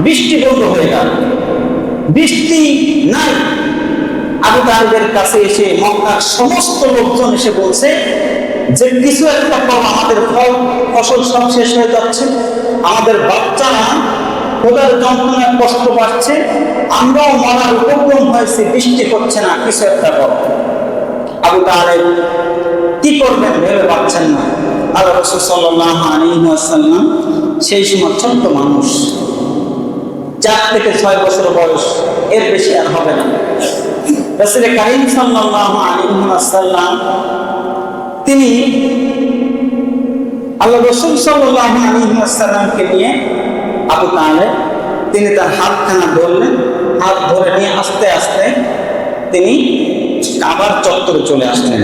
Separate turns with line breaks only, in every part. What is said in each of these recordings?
বৃষ্টি বন্ধ হয়ে গেল, বৃষ্টি নাই। আবু তালেবের কাছে এসে মক্কার সমস্ত লোকজন এসে বলছে যে কিছু একটা করো, আমাদের ফসল সব শেষ হয়ে যাচ্ছে, আমাদের বাচ্চারা খোদার যন্ত্রণায় কষ্ট পাচ্ছে, আমরাও মরার উপক্রম হয়েছে, বৃষ্টি হচ্ছে না, কিছু একটা করো। আবু তালেব কি করবেন ভেবে পাচ্ছেন না। আল্লাহ রাসূল সাল্লাল্লাহু আলাইহি ওয়াসাল্লাম সেই সময় ছোট্ট মানুষ, 4 থেকে 6 বছর বয়স, এর বেশি আর হবে না। রাসূল কারীম সাল্লাল্লাহু আলাইহি ওয়াসাল্লাম তিনি আল্লাহ রাসূল সাল্লাল্লাহু আলাইহি ওয়াসাল্লামকে নিয়ে আবু তালেব তিনি তার হাতখানা ধরলেন, হাত ধরে নিয়ে আস্তে আস্তে তিনি কাবার চত্বরে চলে আসলেন।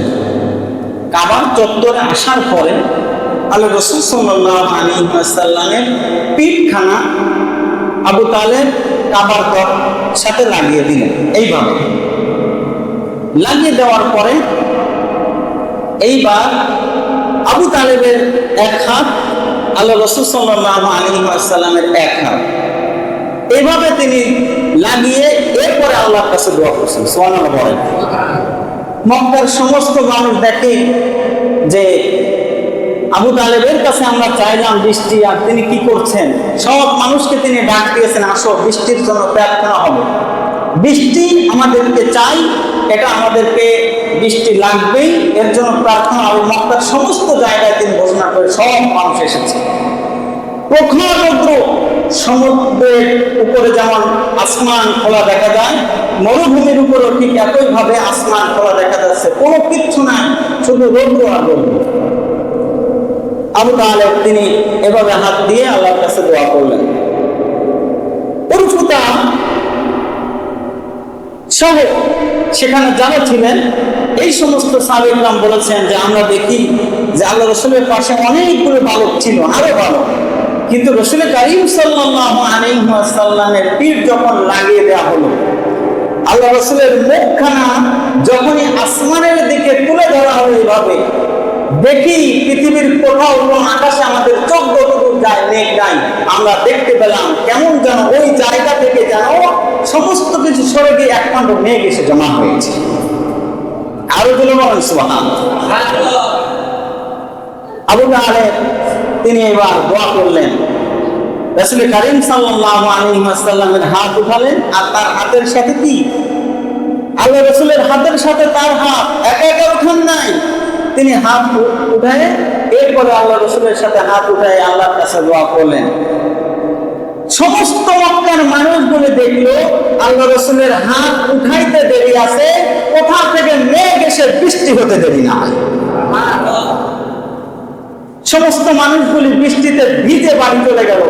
কাবার চত্বরে আসার পরে আল্লাহ রাসূল সাল্লাল্লাহু আলাইহি ওয়াসাল্লামের পিঠখানা আবু তালেব কাবার সাথে লাগিয়ে দিলেন। এইভাবে লাগিয়ে দেওয়ার পরে এইবার আবু তালেবের এক হাত, আল্লাহ রাসূল সাল্লাল্লাহু আলাইহি ওয়াসাল্লামের এক হাত, এইভাবে তিনি লাগিয়ে এরপরে আল্লাহর কাছে দোয়া করছেন। সুবহানাল্লাহ বলেন। মক্কার সমস্ত মানুষ দেখে যে আবু তালেবের কাছে আমরা চাইলাম বৃষ্টি, আর তিনি কি করছেন, সব মানুষকে তিনি ডাক দিয়েছেন, আসো বৃষ্টির জন্য প্রার্থনা হবে, বৃষ্টি আমাদেরকে চাই, এটা আমাদেরকে বৃষ্টি লাগবেই, এর জন্য প্রার্থনা হবে। মক্কার সমস্ত জায়গায় তিনি ঘোষণা করে সব মানুষ এসেছে। প্রখর রৌদ্র, সমুদ্রের উপরে যেমন আসমান খোলা দেখা যায়, মরুভূমির উপরেও ঠিক একইভাবে আসমান খোলা দেখা যাচ্ছে, কোনো কিচ্ছু নাই, শুধু রৌদ্র আর রৌদ্র। আবু তালেব তিনি এভাবে হাত দিয়ে আল্লাহর কাছে দোয়া করলেন। উরফুতা সাহেব সেখানে যারা ছিলেন, এই সমস্ত সাহাবীরা বলেছেন যে আমরা দেখি যে আল্লাহ রাসূলের পাশে অনেকগুলো বালক ছিল, আরো বালক, কিন্তু রাসূল কারীম সাল্লাল্লাহু আলাইহি ওয়াসাল্লামের পিঠ যখন লাগিয়ে দেওয়া হলো, আল্লাহ রাসূলের মুখখানা যখনই আসমানের দিকে তুলে ধরা হলো, এইভাবে দেখি পৃথিবীর কোথাও কোন আকাশে আমাদের চোখ যতদূর যায় মেঘ নাই, আমরা দেখতে পেলাম কেমন যেন ওই জায়গা থেকে যেন সমস্ত কিছু সরে গিয়ে একমাত্র মেঘ এসে জমা হয়েছে। আরো বলে বলেন সুবহানাল্লাহ। আবু তালেব তিনি এবার দোয়া করলেন, রাসূল কারীম সাল্লাল্লাহু আলাইহি ওয়াসাল্লামের হাত উঠালেন, আর তার হাতের সাথে কি আল্লাহ রাসূলের হাতের সাথে তার হাত একা একা উঠান নাই, তিনি হাত উঠায় এরপরে আল্লাহ রাসূলের সাথে হাত উঠায় আল্লাহর কাছে দোয়া করলেন। সমস্ত মক্কার মানুষগুলো দেখলো আল্লাহ রাসূলের হাত উঠাইতে দেরি আছে, কোথা থেকে মেঘ এসে বৃষ্টি হতে দেরি না হয়। সমস্ত মানুষগুলি বৃষ্টিতে ভিজে বাড়ি চলে গেল।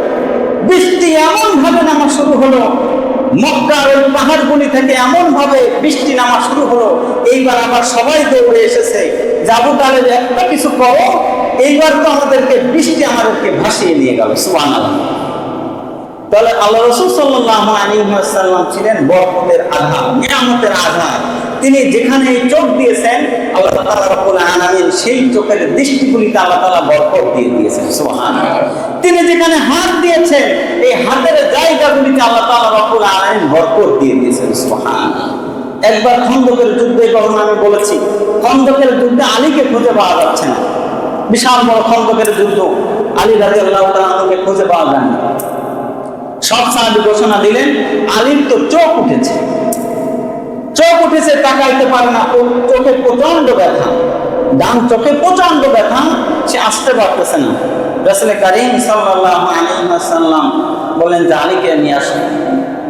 বৃষ্টি এমন ভাবে নামা শুরু হলো, মক্কার ওই পাহাড়গুলি থেকে এমন ভাবে বৃষ্টি নামা শুরু হলো, এইবার আবার সবাই দৌড়ে এসেছে, আবু তালেব একটা কিছু করো, এইবার তো আমাদেরকে বৃষ্টি আমাদেরকে ভাসিয়ে নিয়ে গেল। সুবহানাল্লাহ। তাহলে আল্লাহ রাসূল সাল্লাল্লাহু আলাইহি ওয়াসাল্লাম ছিলেন বরকতের আধার, নিয়ামতের আধার। তিনি যেখানে চোখ দিয়েছেন আল্লাহ তাআলা রব্বুল আলামিন সেই চোখের দৃষ্টিগুলিতে আল্লাহ তাআলা বরকত দিয়ে দিয়েছেন। সুবহানাল্লাহ। তিনি যেখানে হাত দিয়েছেন এই হাতের জায়গাগুলিতে আল্লাহ তাআলা রব্বুল আলামিন বরকত দিয়ে দিয়েছেন। সুবহানাল্লাহ। একবার খন্দকের যুদ্ধের ঘটনা আমি বলেছি, খন্দকের যুদ্ধে আলীকে খুঁজে পাওয়া যাচ্ছে না, বিশাল বড় খন্দকের যুদ্ধ, আলী রাদিয়াল্লাহু তাআলাকে খুঁজে পাওয়া যায় না। সব সাহাবী ঘোষণা দিলেন, আলীর তো চোখ উঠেছে, চোখ উঠেছে, তাকাইতে পারে না, চোখে প্রচন্ড ব্যথা, ডান চোখে প্রচন্ড ব্যথা, সে আসতে পারতেছে না। রাসূল কারীম সাল্লাল্লাহু আলাইহি ওয়াসাল্লাম বলেন যে আলীকে নিয়ে আসুন।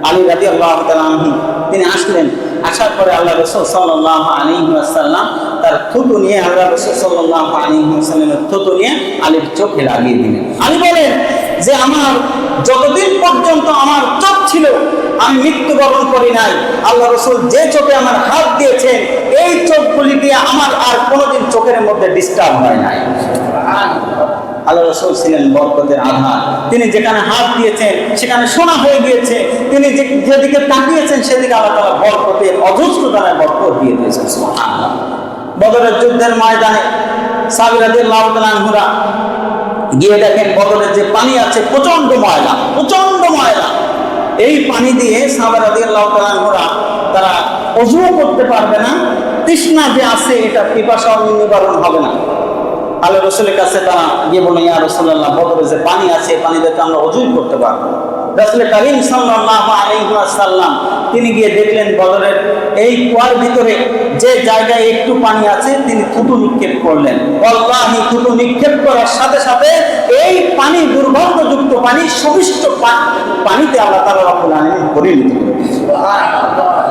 আলী রাদিয়াল্লাহু তাআলা আনহু তিনি আসলেন। আসার পরে আল্লাহ রাসূল সাল্লাল্লাহু আলাইহি ওয়াসাল্লাম তার থুতু নিয়ে আল্লাহ রাসূল সাল্লাল্লাহু আলাইহি ওয়াসাল্লামের থুতু নিয়ে আলীর চোখে লাগিয়ে দিলেন। আলী বলেন যে আমার যতদিন পর্যন্ত আমার চোখ ছিল আমি মৃত্যুবরণ করি নাই, আল্লাহ রাসূল যে চোখে আমার হাত দিয়েছেন এই চোখগুলি দিয়ে আমার আর কোনোদিন চোখের মধ্যে ডিস্টার্ব হয় নাই। আল্লাহ রাসূল ছিলেন বরকতের আধার। তিনি যেখানে হাত দিয়েছেন সেখানে সোনা হয়ে গিয়েছে, তিনি যেদিকে তাকিয়েছেন সেদিকে আল্লাহ তাআলা বরকতের অজস্র দ্বারা বরকত দিয়ে দিয়েছেন। সুবহানাল্লাহ। বদরের যুদ্ধের ময়দানে সাহাবী রাদিয়াল্লাহু তাআলা আনহুরা গিয়ে দেখেন বদরের যে পানি আছে প্রচন্ড ময়লা, প্রচন্ড ময়লা। এই পানি দিয়ে সাহাবা রাদিয়াল্লাহু তাআলা আনহুরা তারা ওযু করতে পারবে না, তৃষ্ণা যে আছে এটা পিপাসা নিবারণ হবে না। আল্লাহ রাসূলের কাছে তারা গিয়ে বললেন, ইয়া রাসূলুল্লাহ, বদরে যে পানি আছে পানিতে তো আমরা ওযুই করতে পারবো না। রাসূল কারীম সাল্লাল্লাহু আলাইহি ওয়াসাল্লাম তিনি গিয়ে দেখলেন বদরের এই কুয়ার ভিতরে যে জায়গায় একটু পানি আছে তিনি থুতু নিক্ষেপ করলেন। আল্লাহি, থুতু নিক্ষেপ করার সাথে সাথে এই পানি, দুর্গন্ধযুক্ত পানি, সুমিষ্ট পানিতে আল্লাহ তাআলা রব্বুল আলামিন পরিণত করেন। সুবহানাল্লাহ।